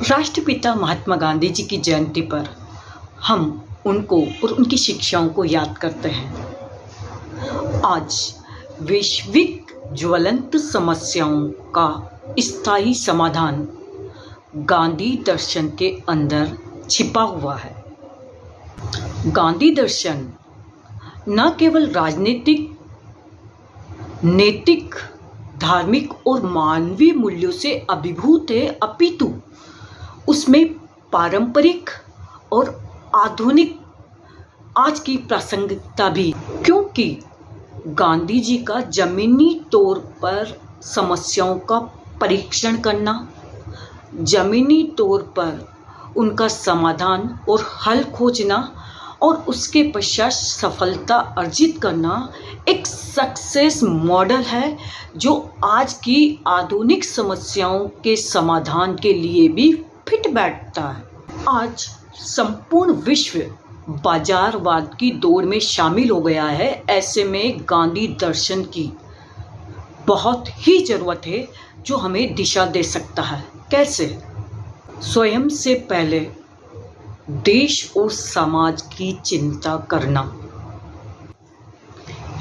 राष्ट्रपिता महात्मा गांधी जी की जयंती पर हम उनको और उनकी शिक्षाओं को याद करते हैं। आज वैश्विक ज्वलंत समस्याओं का स्थायी समाधान गांधी दर्शन के अंदर छिपा हुआ है। गांधी दर्शन न केवल राजनीतिक, नैतिक, धार्मिक और मानवीय मूल्यों से अभिभूत है, अपितु उसमें पारंपरिक और आधुनिक आज की प्रासंगिकता भी, क्योंकि गांधी जी का जमीनी तौर पर समस्याओं का परीक्षण करना, जमीनी तौर पर उनका समाधान और हल खोजना और उसके पश्चात सफलता अर्जित करना एक सक्सेस मॉडल है जो आज की आधुनिक समस्याओं के समाधान के लिए भी फिट बैठता है। आज संपूर्ण विश्व बाजारवाद की दौड़ में शामिल हो गया है। ऐसे में गांधी दर्शन की बहुत ही ज़रूरत है जो हमें दिशा दे सकता है। कैसे? स्वयं से पहले देश और समाज की चिंता करना,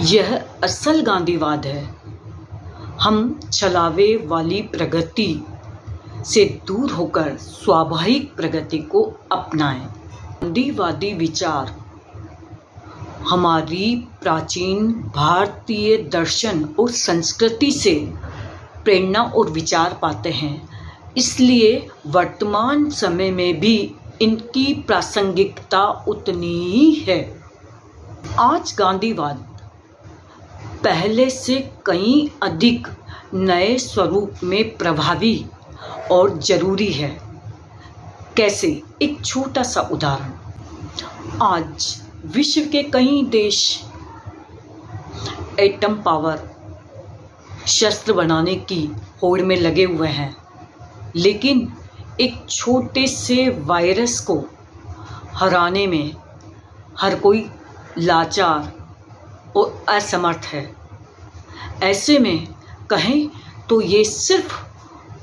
यह असल गांधीवाद है। हम छलावे वाली प्रगति से दूर होकर स्वाभाविक प्रगति को अपनाएं। गांधीवादी विचार हमारी प्राचीन भारतीय दर्शन और संस्कृति से प्रेरणा और विचार पाते हैं, इसलिए वर्तमान समय में भी इनकी प्रासंगिकता उतनी ही है। आज गांधीवाद पहले से कहीं अधिक नए स्वरूप में प्रभावी और ज़रूरी है। कैसे? एक छोटा सा उदाहरण। आज विश्व के कई देश एटम पावर शस्त्र बनाने की होड़ में लगे हुए हैं, लेकिन एक छोटे से वायरस को हराने में हर कोई लाचार और असमर्थ है। ऐसे में कहें तो ये सिर्फ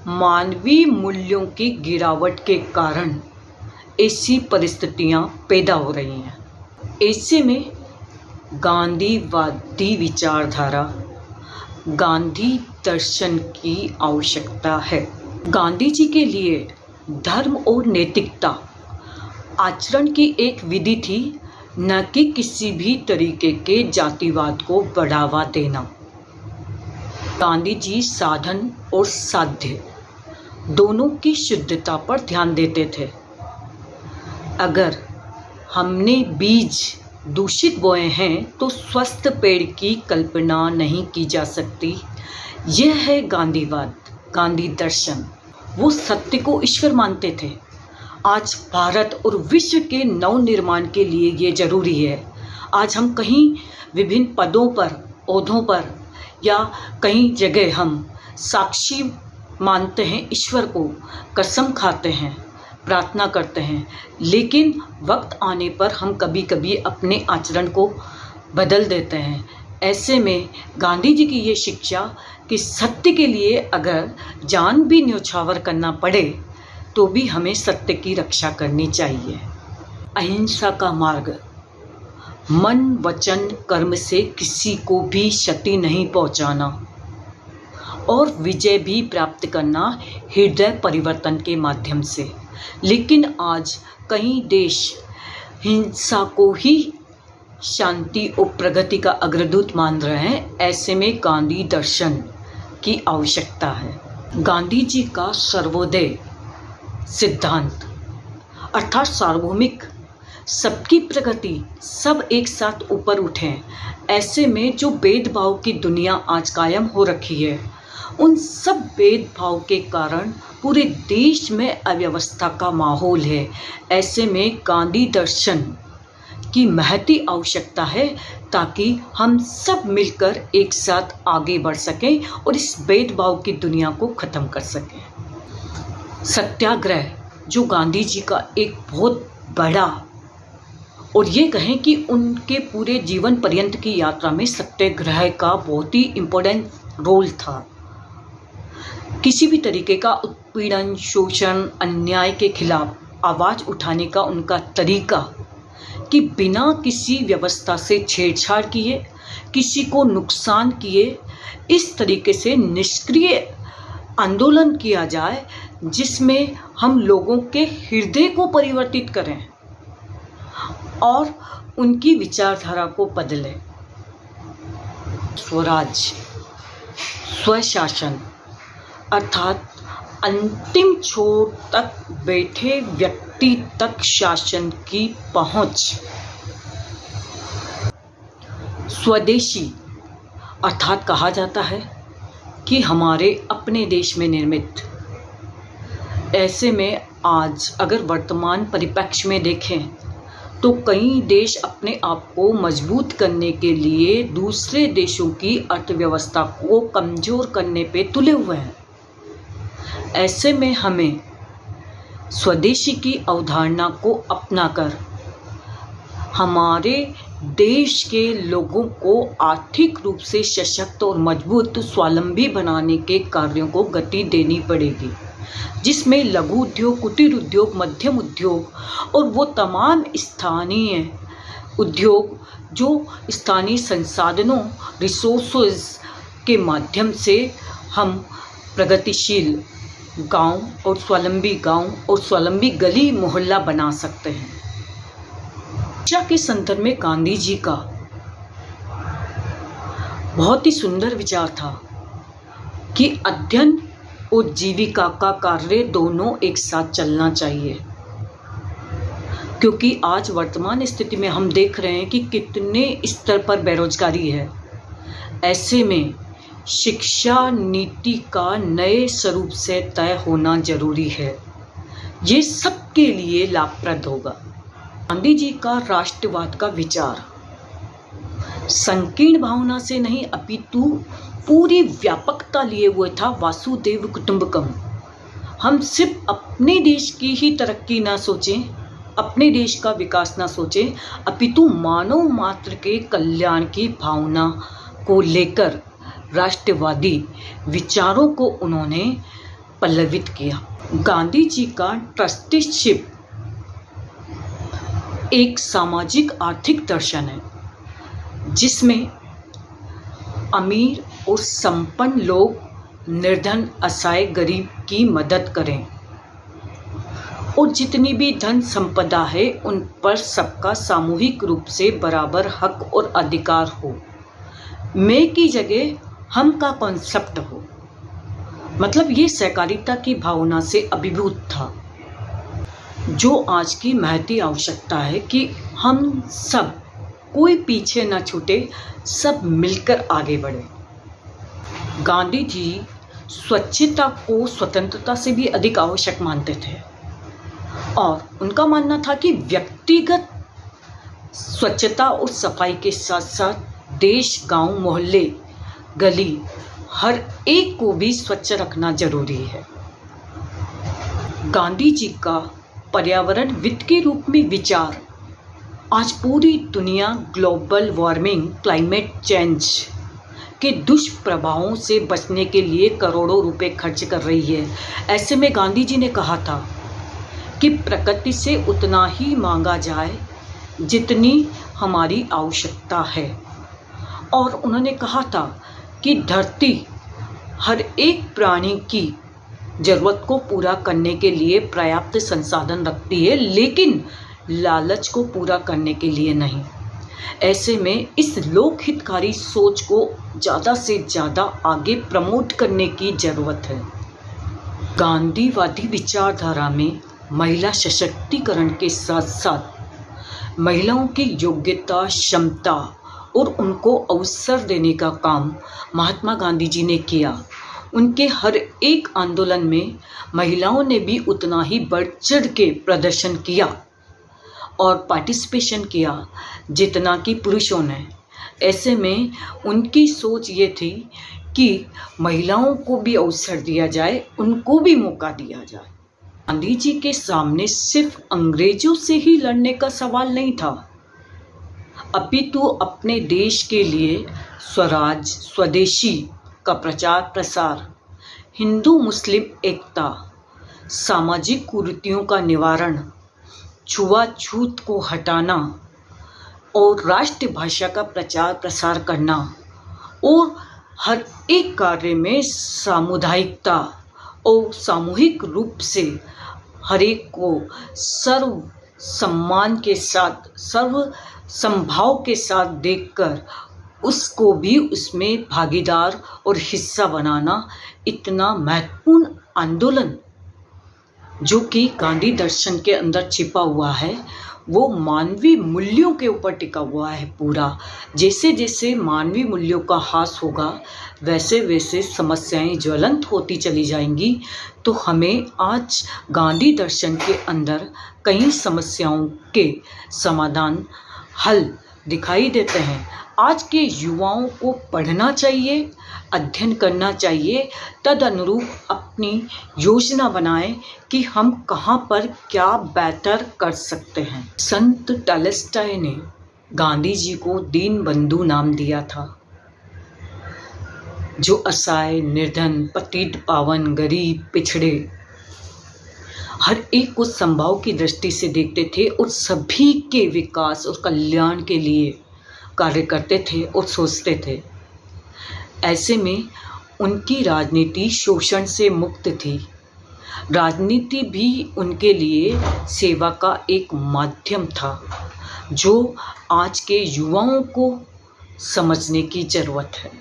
मानवीय मूल्यों की गिरावट के कारण ऐसी परिस्थितियां पैदा हो रही हैं। ऐसे में गांधीवादी विचारधारा, गांधी दर्शन की आवश्यकता है। गांधी जी के लिए धर्म और नैतिकता आचरण की एक विधि थी, न कि किसी भी तरीके के जातिवाद को बढ़ावा देना। गांधी जी साधन और साध्य दोनों की शुद्धता पर ध्यान देते थे। अगर हमने बीज दूषित बोए हैं तो स्वस्थ पेड़ की कल्पना नहीं की जा सकती। यह है गांधीवाद, गांधी दर्शन। वो सत्य को ईश्वर मानते थे। आज भारत और विश्व के नव निर्माण के लिए ये जरूरी है। आज हम कहीं विभिन्न पदों पर, ओहदों पर या कई जगह हम साक्षी मानते हैं ईश्वर को, कसम खाते हैं, प्रार्थना करते हैं, लेकिन वक्त आने पर हम कभी कभी अपने आचरण को बदल देते हैं। ऐसे में गांधी जी की ये शिक्षा कि सत्य के लिए अगर जान भी न्यौछावर करना पड़े तो भी हमें सत्य की रक्षा करनी चाहिए। अहिंसा का मार्ग, मन वचन कर्म से किसी को भी क्षति नहीं पहुंचाना और विजय भी प्राप्त करना हृदय परिवर्तन के माध्यम से। लेकिन आज कई देश हिंसा को ही शांति और प्रगति का अग्रदूत मान रहे हैं। ऐसे में गांधी दर्शन की आवश्यकता है। गांधी जी का सर्वोदय सिद्धांत अर्थात सार्वभौमिक, सबकी प्रगति, सब एक साथ ऊपर उठें। ऐसे में जो भेदभाव की दुनिया आज कायम हो रखी है, उन सब भेदभाव के कारण पूरे देश में अव्यवस्था का माहौल है। ऐसे में गांधी दर्शन की महती आवश्यकता है ताकि हम सब मिलकर एक साथ आगे बढ़ सकें और इस भेदभाव की दुनिया को ख़त्म कर सकें। सत्याग्रह जो गांधी जी का एक बहुत बड़ा, और ये कहें कि उनके पूरे जीवन पर्यंत की यात्रा में सत्याग्रह का बहुत ही इम्पोर्टेंट रोल था। किसी भी तरीके का उत्पीड़न, शोषण, अन्याय के खिलाफ आवाज़ उठाने का उनका तरीका कि बिना किसी व्यवस्था से छेड़छाड़ किए, किसी को नुकसान किए, इस तरीके से निष्क्रिय आंदोलन किया जाए जिसमें हम लोगों के हृदय को परिवर्तित करें और उनकी विचारधारा को बदलें। स्वराज, स्वशासन अर्थात अंतिम छोर तक बैठे व्यक्ति तक शासन की पहुंच। स्वदेशी अर्थात कहा जाता है कि हमारे अपने देश में निर्मित। ऐसे में आज अगर वर्तमान परिप्रेक्ष्य में देखें तो कई देश अपने आप को मजबूत करने के लिए दूसरे देशों की अर्थव्यवस्था को कमज़ोर करने पे तुले हुए हैं। ऐसे में हमें स्वदेशी की अवधारणा को अपनाकर हमारे देश के लोगों को आर्थिक रूप से सशक्त और मजबूत स्वावलंबी बनाने के कार्यों को गति देनी पड़ेगी, जिसमें लघु उद्योग, कुटीर उद्योग, मध्यम उद्योग और वो तमाम स्थानीय उद्योग जो स्थानीय संसाधनों रिसोर्सेज के माध्यम से हम प्रगतिशील गांव और स्वावलंबी गली मोहल्ला बना सकते हैं। शिक्षा के संदर्भ में गांधी जी का बहुत ही सुंदर विचार था कि अध्ययन और जीविका का कार्य दोनों एक साथ चलना चाहिए, क्योंकि आज वर्तमान स्थिति में हम देख रहे हैं कि कितने स्तर पर बेरोजगारी है। ऐसे में शिक्षा नीति का नए स्वरूप से तय होना जरूरी है। ये सबके लिए लाभप्रद होगा। गांधी जी का राष्ट्रवाद का विचार संकीर्ण भावना से नहीं अपितु पूरी व्यापकता लिए हुए था। वासुदेव कुटुंबकम। हम सिर्फ अपने देश की ही तरक्की ना सोचें, अपने देश का विकास ना सोचें, अपितु मानव मात्र के कल्याण की भावना को लेकर राष्ट्रवादी विचारों को उन्होंने पल्लवित किया। गांधी जी का ट्रस्टीशिप एक सामाजिक आर्थिक दर्शन है, जिसमें अमीर और संपन्न लोग निर्धन असहाय गरीब की मदद करें और जितनी भी धन संपदा है उन पर सबका सामूहिक रूप से बराबर हक और अधिकार हो। मैं की जगह हम का कॉन्सेप्ट हो, मतलब ये सहकारिता की भावना से अभिभूत था, जो आज की महती आवश्यकता है कि हम सब कोई पीछे न छूटे, सब मिलकर आगे बढ़े। गांधी जी स्वच्छता को स्वतंत्रता से भी अधिक आवश्यक मानते थे और उनका मानना था कि व्यक्तिगत स्वच्छता और सफाई के साथ साथ देश, गांव, मोहल्ले, गली हर एक को भी स्वच्छ रखना जरूरी है। गांधी जी का पर्यावरण वित्त के रूप में विचार आज पूरी दुनिया ग्लोबल वार्मिंग, क्लाइमेट चेंज के दुष्प्रभावों से बचने के लिए करोड़ों रुपए खर्च कर रही है। ऐसे में गांधी जी ने कहा था कि प्रकृति से उतना ही मांगा जाए जितनी हमारी आवश्यकता है, और उन्होंने कहा था कि धरती हर एक प्राणी की जरूरत को पूरा करने के लिए पर्याप्त संसाधन रखती है, लेकिन लालच को पूरा करने के लिए नहीं। ऐसे में इस लोकहितकारी सोच को ज़्यादा से ज़्यादा आगे प्रमोट करने की ज़रूरत है। गांधीवादी विचारधारा में महिला सशक्तिकरण के साथ साथ महिलाओं की योग्यता, क्षमता और उनको अवसर देने का काम महात्मा गांधी जी ने किया। उनके हर एक आंदोलन में महिलाओं ने भी उतना ही बढ़ चढ़ के प्रदर्शन किया और पार्टिसिपेशन किया जितना कि पुरुषों ने। ऐसे में उनकी सोच ये थी कि महिलाओं को भी अवसर दिया जाए, उनको भी मौका दिया जाए। गांधी जी के सामने सिर्फ अंग्रेजों से ही लड़ने का सवाल नहीं था, अपितु अपने देश के लिए स्वराज, स्वदेशी का प्रचार प्रसार हिंदू मुस्लिम एकता, सामाजिक कुरीतियों का निवारण, छुआछूत को हटाना और राष्ट्रभाषा का प्रचार प्रसार करना और हर एक कार्य में सामुदायिकता और सामूहिक रूप से हर एक को सर्व सम्मान के साथ, सर्व समभाव के साथ देखकर उसको भी उसमें भागीदार और हिस्सा बनाना इतना महत्वपूर्ण आंदोलन जो कि गांधी दर्शन के अंदर छिपा हुआ है, वो मानवीय मूल्यों के ऊपर टिका हुआ है पूरा। जैसे जैसे मानवीय मूल्यों का ह्रास होगा वैसे वैसे समस्याएं ज्वलंत होती चली जाएंगी। तो हमें आज गांधी दर्शन के अंदर कई समस्याओं के समाधान, हल दिखाई देते हैं। आज के युवाओं को पढ़ना चाहिए, अध्ययन करना चाहिए, तद अनुरूप अपनी योजना बनाएं कि हम कहाँ पर क्या बेहतर कर सकते हैं। संत टॉलस्टॉय ने गांधी जी को दीनबंधु नाम दिया था, जो असहाय, निर्धन, पतित पावन, गरीब, पिछड़े हर एक को समभाव की दृष्टि से देखते थे और सभी के विकास और कल्याण के लिए कार्य करते थे और सोचते थे। ऐसे में उनकी राजनीति शोषण से मुक्त थी। राजनीति भी उनके लिए सेवा का एक माध्यम था, जो आज के युवाओं को समझने की ज़रूरत है।